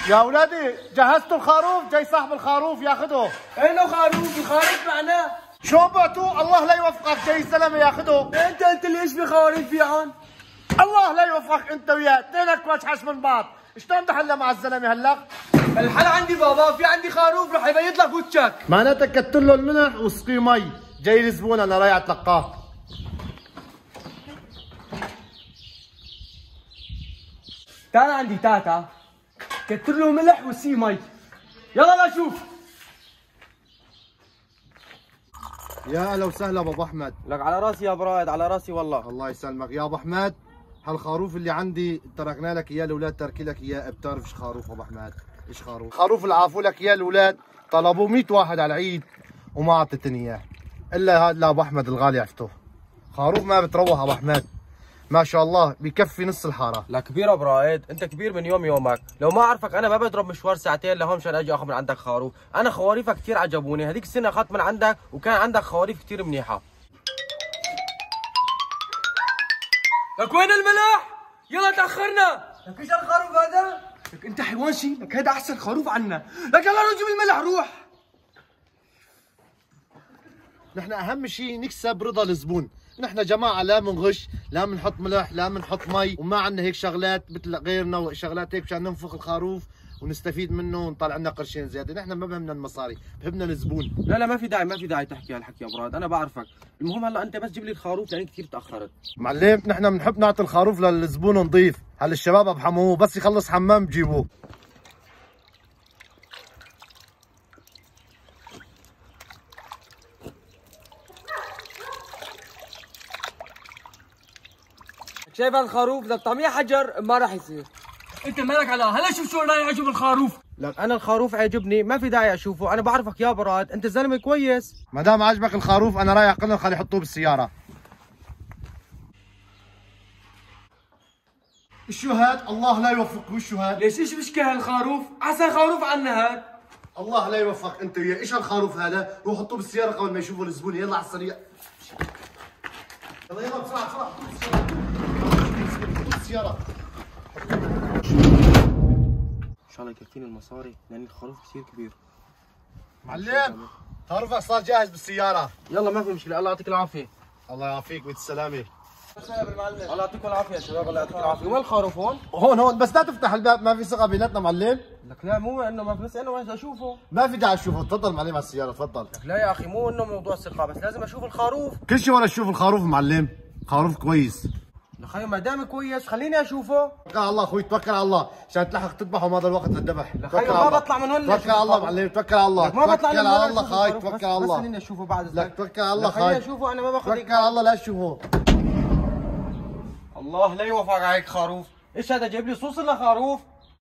يا اولادي جهزتوا الخروف؟ جاي صاحب الخروف ياخده. اينه خروف؟ الخروف معناه شو بعتوا؟ الله لا يوفقك، جاي الزلمه ياخده. انت قلت لي ايش في خواريف في عن؟ الله لا يوفقك انت وياه، اثنينك وجحش من بعض، شلون تحلى مع الزلمه هلا؟ الحل عندي بابا، في عندي خروف رح يبيض لك وجهك. معناتها كتر له الملح وسقيه مي، جاي الزبون انا رايح اتلقاه. تعال عندي تاتا، كتر له ملح وسقيه مي. يلا لشوف. يا هلا وسهلا ابو احمد. لك على راسي يا برائد، على راسي والله. الله يسلمك يا ابو احمد. هالخروف اللي عندي تركنا لك اياه، الاولاد تركي لك اياه. بتعرف ايش خروف ابو احمد؟ ايش خروف؟ خروف اللي عافوا لك اياه الاولاد، طلبوه 100 واحد على العيد وما اعطيتني اياه الا هذا لابو احمد الغالي. عرفته خروف ما بتروح ابو احمد، ما شاء الله بكفي نص الحاره. لا كبير يا برائد، انت كبير من يومك. لو ما اعرفك انا ما بضرب مشوار ساعتين لهون مشان اجي اخذ من عندك خروف. انا خواريفك كثير عجبوني، هذيك السنه اخذت من عندك وكان عندك خواريف كثير منيحه. لك وين الملح؟ يلا تاخرنا. لك ايش الخروف هذا؟ لك انت حيوان شي، لك هذا احسن خروف عنا. لك يلا روح جيب الملح روح. نحن اهم شيء نكسب رضا الزبون. نحن جماعه لا منغش، لا بنحط ملح، لا بنحط مي، وما عندنا هيك شغلات مثل غيرنا وشغلات هيك مشان ننفخ الخروف ونستفيد منه ونطلع لنا قرشين زياده. نحن ما بهمنا المصاري، بهمنا الزبون. لا ما في داعي، ما في داعي تحكي هالحكي يا براد، انا بعرفك. المهم هلا انت بس جيب لي الخروف لاني كثير تاخرت. معلم نحن بنحب نعطي الخروف للزبون نظيف، هلا الشباب بحموه بس يخلص حمام بجيبوه. شايف هذا الخروف؟ بدك طعميه حجر ما راح يصير. انت مالك على هلا شوف شو رايح يعجب الخروف. لك انا الخروف عجبني، ما في داعي اشوفه، انا بعرفك يا براد، انت زلمه كويس. ما دام عجبك الخروف انا رايح اقول لهم خلي يحطوه بالسياره. شو هاد؟ الله لا يوفقك. وشو هاد؟ ليش ايش مشكله هالخروف؟ احسن خروف عنا هاد. الله لا يوفقك انت وياه. ايش هالخروف هذا؟ روح حطوه بالسياره قبل ما يشوفوا الزبون. يلا على السريع. يلا يلا بسرعه بسرعه. حطوه بالسياره. ان شاء الله يكفيني المصاري لان الخروف كثير كبير. معلم خروفك صار جاهز بالسياره. يلا ما في مشكله، الله يعطيك العافيه. الله يعافيك بالسلامه. الله يعطيكم العافيه يا شباب، الله يعطيكم العافيه. وين الخروف هون؟ هون بس لا تفتح الباب، ما في ثقه بيناتنا معلم. لك لا مو انه ما في، بس انا وين اشوفه؟ ما في داعي تشوفه، تفضل معلم على السياره تفضل. لك لا يا اخي مو انه موضوع ثقه، بس لازم اشوف الخروف. كل شيء ولا تشوف الخروف معلم، خروف كويس. لخي ما دام كويس خليني اشوفه. توكل على الله اخوي، توكل على الله عشان تلحق تذبحه وهذا الوقت للذبح. لخي ما بطلع من هون. توكل على الله معلم، توكل على الله. ما بطلع توكل على الله خاي، توكل على الله. بس خليني اشوفه بعد اذنك. لا توكل على الله خاي. خليني اشوفه، انا ما باخذ. توكل على الله لا تشوفه. الله لا يوفقك عليك خروف. ايش هذا جايب لي صوص لخروف؟